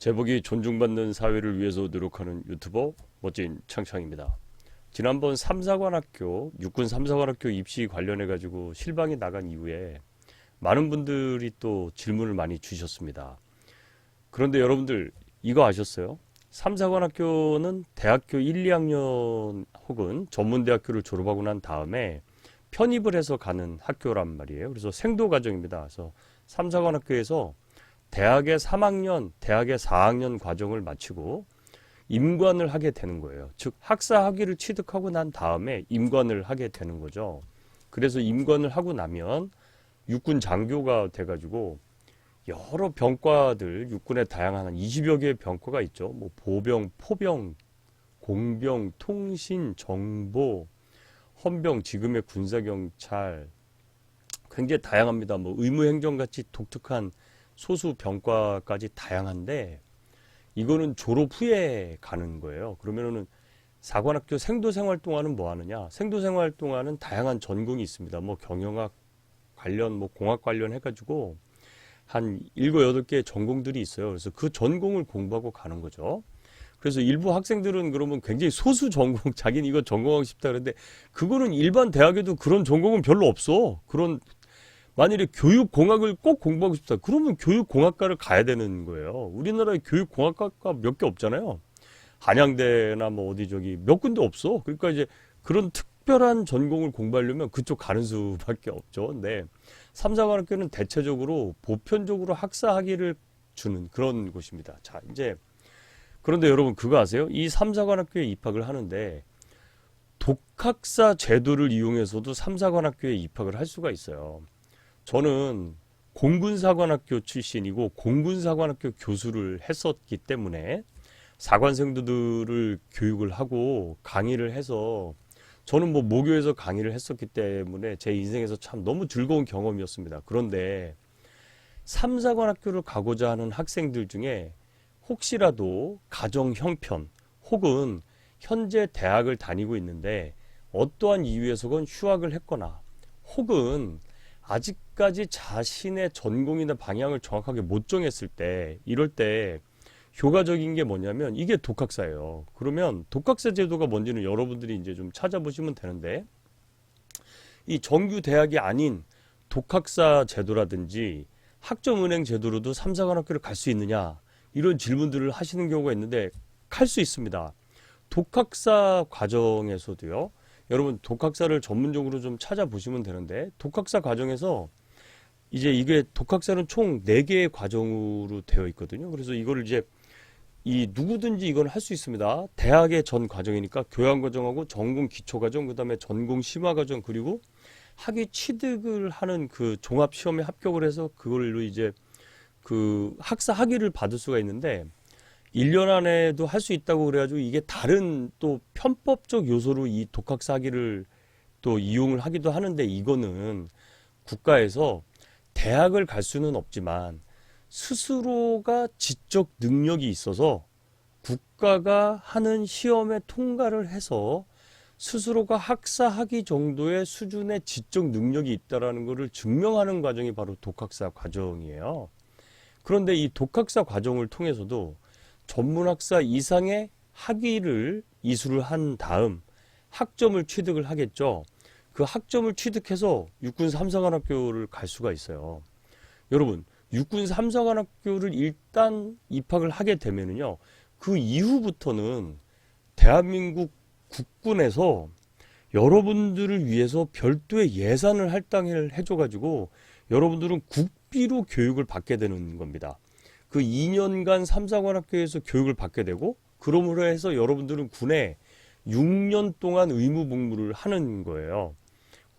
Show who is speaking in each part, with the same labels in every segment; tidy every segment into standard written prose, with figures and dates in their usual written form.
Speaker 1: 제복이 존중받는 사회를 위해서 노력하는 유튜버 멋진 창창입니다. 지난번 육군 3사관학교 입시 관련해 가지고 실방이 나간 이후에 많은 분들이 또 질문을 많이 주셨습니다. 그런데 여러분들 이거 아셨어요? 3사관학교는 대학교 1, 2학년 혹은 전문대학교를 졸업하고 난 다음에 편입을 해서 가는 학교란 말이에요. 그래서 생도과정입니다. 그래서 3사관학교에서 대학의 3학년, 대학의 4학년 과정을 마치고 임관을 하게 되는 거예요. 즉 학사 학위를 취득하고 난 다음에 임관을 하게 되는 거죠. 그래서 임관을 하고 나면 육군 장교가 돼가지고 여러 병과들, 육군의 다양한 한 20여 개의 병과가 있죠. 뭐 보병, 포병, 공병, 통신, 정보, 헌병, 지금의 군사경찰, 굉장히 다양합니다. 뭐 의무행정같이 독특한 소수 병과까지 다양한데 이거는 졸업 후에 가는 거예요. 그러면은 사관학교 생도생활 동안은 뭐 하느냐? 생도생활 동안은 다양한 전공이 있습니다. 뭐 경영학 관련, 뭐 공학 관련 해가지고 한 7, 8개 전공들이 있어요. 그래서 그 전공을 공부하고 가는 거죠. 그래서 일부 학생들은 그러면 굉장히 소수 전공, 자기는 이거 전공하고 싶다 그러는데 그거는 일반 대학에도 그런 전공은 별로 없어. 그런 만일에 교육공학을 꼭 공부하고 싶다. 그러면 교육공학과를 가야 되는 거예요. 우리나라에 교육공학과가 몇 개 없잖아요. 한양대나 뭐 어디 저기 몇 군데 없어. 그러니까 이제 그런 특별한 전공을 공부하려면 그쪽 가는 수밖에 없죠. 근데 삼사관학교는 대체적으로 보편적으로 학사 학위를 주는 그런 곳입니다. 자, 이제 그런데 여러분 그거 아세요? 이 삼사관학교에 입학을 하는데 독학사 제도를 이용해서도 삼사관학교에 입학을 할 수가 있어요. 저는 공군사관학교 출신이고 공군사관학교 교수를 했었기 때문에 사관생도들을 교육을 하고 강의를 해서 저는 뭐 모교에서 강의를 했었기 때문에 제 인생에서 참 너무 즐거운 경험이었습니다. 그런데 삼사관학교를 가고자 하는 학생들 중에 혹시라도 가정 형편 혹은 현재 대학을 다니고 있는데 어떠한 이유에서건 휴학을 했거나 혹은 아직까지 자신의 전공이나 방향을 정확하게 못 정했을 때 이럴 때 효과적인 게 뭐냐면 이게 독학사예요. 그러면 독학사 제도가 뭔지는 여러분들이 이제 좀 찾아보시면 되는데 이 정규 대학이 아닌 독학사 제도라든지 학점은행 제도로도 삼사관학교를 갈 수 있느냐 이런 질문들을 하시는 경우가 있는데 갈 수 있습니다. 독학사 과정에서도요. 여러분 독학사를 전문적으로 좀 찾아보시면 되는데 독학사 과정에서 이제 이게 독학사는 총 4개의 과정으로 되어 있거든요. 그래서 이거를 이제 이 누구든지 이건 할 수 있습니다. 대학의 전 과정이니까 교양과정하고 전공 기초과정, 그다음에 전공 심화과정 그리고 학위 취득을 하는 그 종합시험에 합격을 해서 그걸로 이제 그 학사 학위를 받을 수가 있는데 1년 안에도 할 수 있다고 그래가지고 이게 다른 또 편법적 요소로 이 독학사 학위를 또 이용을 하기도 하는데 이거는 국가에서 대학을 갈 수는 없지만 스스로가 지적 능력이 있어서 국가가 하는 시험에 통과를 해서 스스로가 학사 학위 정도의 수준의 지적 능력이 있다라는 것을 증명하는 과정이 바로 독학사 과정이에요. 그런데 이 독학사 과정을 통해서도 전문학사 이상의 학위를 이수를 한 다음 학점을 취득을 하겠죠. 그 학점을 취득해서 육군 3사관학교를 갈 수가 있어요. 여러분, 육군 3사관학교를 일단 입학을 하게 되면은요. 그 이후부터는 대한민국 국군에서 여러분들을 위해서 별도의 예산을 할당을 해줘가지고 여러분들은 국비로 교육을 받게 되는 겁니다. 그 2년간 삼사관학교에서 교육을 받게 되고 그러므로 해서 여러분들은 군에 6년 동안 의무복무를 하는 거예요.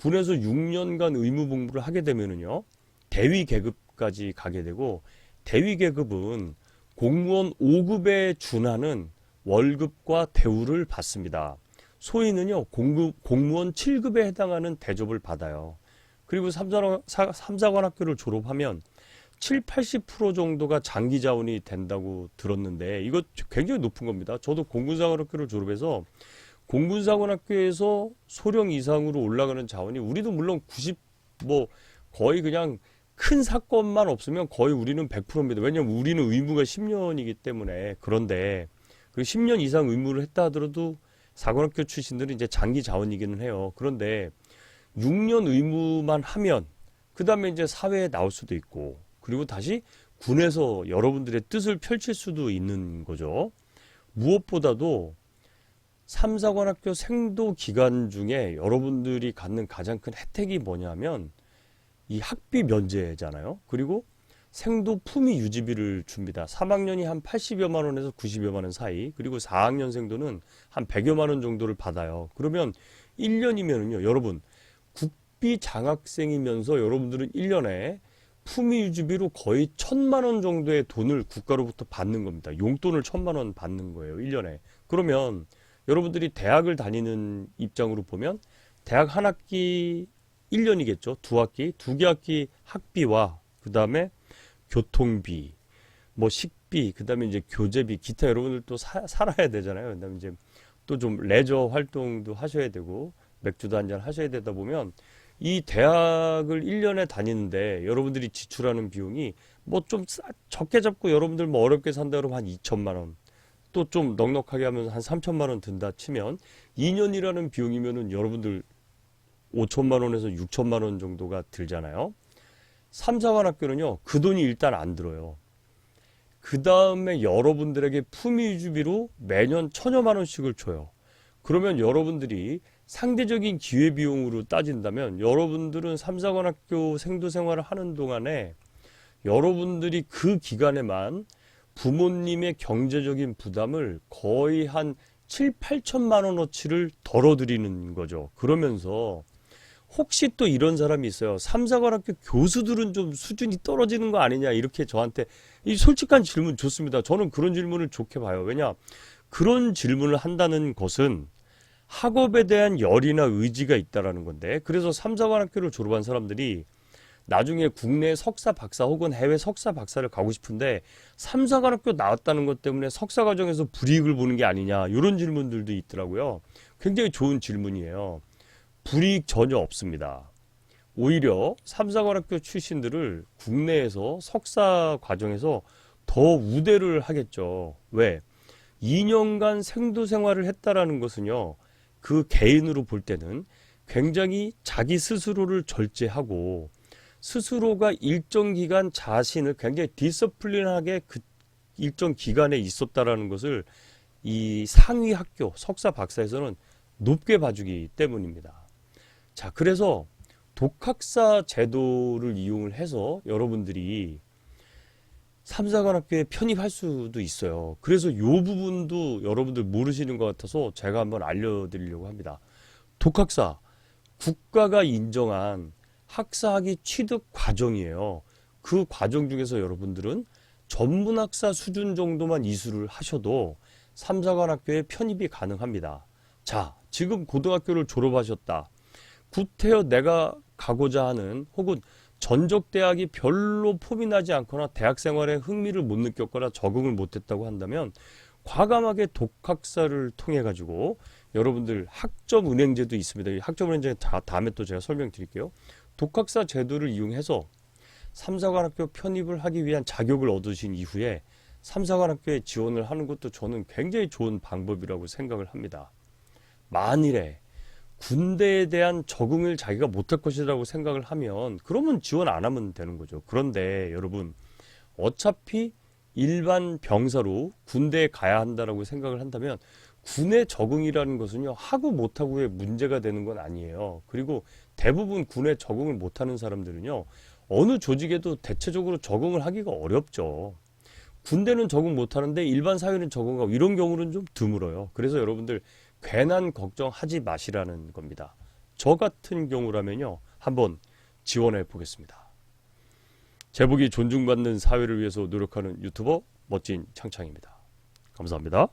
Speaker 1: 군에서 6년간 의무복무를 하게 되면은요. 대위 계급까지 가게 되고 대위 계급은 공무원 5급에 준하는 월급과 대우를 받습니다. 소위는요. 공무원 7급에 해당하는 대접을 받아요. 그리고 삼사관학교를 졸업하면 7, 80% 정도가 장기 자원이 된다고 들었는데 이거 굉장히 높은 겁니다. 저도 공군사관학교를 졸업해서 공군사관학교에서 소령 이상으로 올라가는 자원이 우리도 물론 90 뭐 거의 그냥 큰 사건만 없으면 거의 우리는 100%입니다. 왜냐하면 우리는 의무가 10년이기 때문에. 그런데 그 10년 이상 의무를 했다 하더라도 사관학교 출신들은 이제 장기 자원이기는 해요. 그런데 6년 의무만 하면 그 다음에 이제 사회에 나올 수도 있고, 그리고 다시 군에서 여러분들의 뜻을 펼칠 수도 있는 거죠. 무엇보다도 3, 4관학교 생도 기간 중에 여러분들이 갖는 가장 큰 혜택이 뭐냐면 이 학비 면제잖아요. 그리고 생도 품위 유지비를 줍니다. 3학년이 한 80여만 원에서 90여만 원 사이, 그리고 4학년생도는 한 100여만 원 정도를 받아요. 그러면 1년이면은요, 여러분 국비 장학생이면서 여러분들은 1년에 품위 유지비로 거의 1,000만 원 정도의 돈을 국가로부터 받는 겁니다. 용돈을 1,000만 원 받는 거예요, 1년에. 그러면 여러분들이 대학을 다니는 입장으로 보면 대학 한 학기 1년이겠죠. 두 학기, 두 개 학기 학비와 그 다음에 교통비, 뭐 식비, 그 다음에 이제 교재비, 기타 여러분들 또 살아야 되잖아요. 그 다음에 이제 또 좀 레저 활동도 하셔야 되고 맥주도 한잔 하셔야 되다 보면 이 대학을 1년에 다니는데 여러분들이 지출하는 비용이 뭐 좀 적게 잡고 여러분들 뭐 어렵게 산다 그러면 한 2천만 원, 또 좀 넉넉하게 하면 한 3천만 원 든다 치면 2년이라는 비용이면은 여러분들 5천만 원에서 6천만 원 정도가 들잖아요. 3, 4관학교는요, 그 돈이 일단 안 들어요. 그 다음에 여러분들에게 품위유지비로 매년 1,000여만 원씩을 줘요. 그러면 여러분들이 상대적인 기회비용으로 따진다면 여러분들은 3, 4관학교 생도생활을 하는 동안에 여러분들이 그 기간에만 부모님의 경제적인 부담을 거의 한 7, 8천만 원어치를 덜어드리는 거죠. 그러면서 혹시 또 이런 사람이 있어요. 3, 4관학교 교수들은 좀 수준이 떨어지는 거 아니냐, 이렇게 저한테 이 솔직한 질문 좋습니다. 저는 그런 질문을 좋게 봐요. 왜냐, 그런 질문을 한다는 것은 학업에 대한 열이나 의지가 있다라는 건데, 그래서 3, 4관학교를 졸업한 사람들이 나중에 국내 석사 박사 혹은 해외 석사 박사를 가고 싶은데 3, 4관학교 나왔다는 것 때문에 석사 과정에서 불이익을 보는 게 아니냐, 이런 질문들도 있더라고요. 굉장히 좋은 질문이에요. 불이익 전혀 없습니다. 오히려 3, 4관학교 출신들을 국내에서 석사 과정에서 더 우대를 하겠죠. 왜? 2년간 생도 생활을 했다라는 것은요, 그 개인으로 볼 때는 굉장히 자기 스스로를 절제하고 스스로가 일정 기간 자신을 굉장히 디서플린하게 그 일정 기간에 있었다라는 것을 이 상위 학교 석사 박사에서는 높게 봐주기 때문입니다. 자, 그래서 독학사 제도를 이용을 해서 여러분들이 3, 4관학교에 편입할 수도 있어요. 그래서 이 부분도 여러분들 모르시는 것 같아서 제가 한번 알려드리려고 합니다. 독학사, 국가가 인정한 학사학위 취득 과정이에요. 그 과정 중에서 여러분들은 전문학사 수준 정도만 이수를 하셔도 3, 4관학교에 편입이 가능합니다. 자, 지금 고등학교를 졸업하셨다. 구태여 내가 가고자 하는 혹은 전적대학이 별로 폼이 나지 않거나 대학 생활에 흥미를 못 느꼈거나 적응을 못했다고 한다면 과감하게 독학사를 통해 가지고 여러분들 학점은행제도 있습니다. 이 학점은행제 다음에 또 제가 설명드릴게요. 독학사 제도를 이용해서 3, 4관학교 편입을 하기 위한 자격을 얻으신 이후에 3, 4관학교에 지원을 하는 것도 저는 굉장히 좋은 방법이라고 생각을 합니다. 만일에 군대에 대한 적응을 자기가 못할 것이라고 생각을 하면 그러면 지원 안 하면 되는 거죠. 그런데 여러분, 어차피 일반 병사로 군대에 가야 한다라고 생각을 한다면 군의 적응이라는 것은요, 하고 못하고의 문제가 되는 건 아니에요. 그리고 대부분 군에 적응을 못하는 사람들은요, 어느 조직에도 대체적으로 적응을 하기가 어렵죠. 군대는 적응 못하는데 일반 사회는 적응하고, 이런 경우는 좀 드물어요. 그래서 여러분들 괜한 걱정하지 마시라는 겁니다. 저 같은 경우라면요, 한번 지원해 보겠습니다. 제복이 존중받는 사회를 위해서 노력하는 유튜버 멋진 창창입니다. 감사합니다.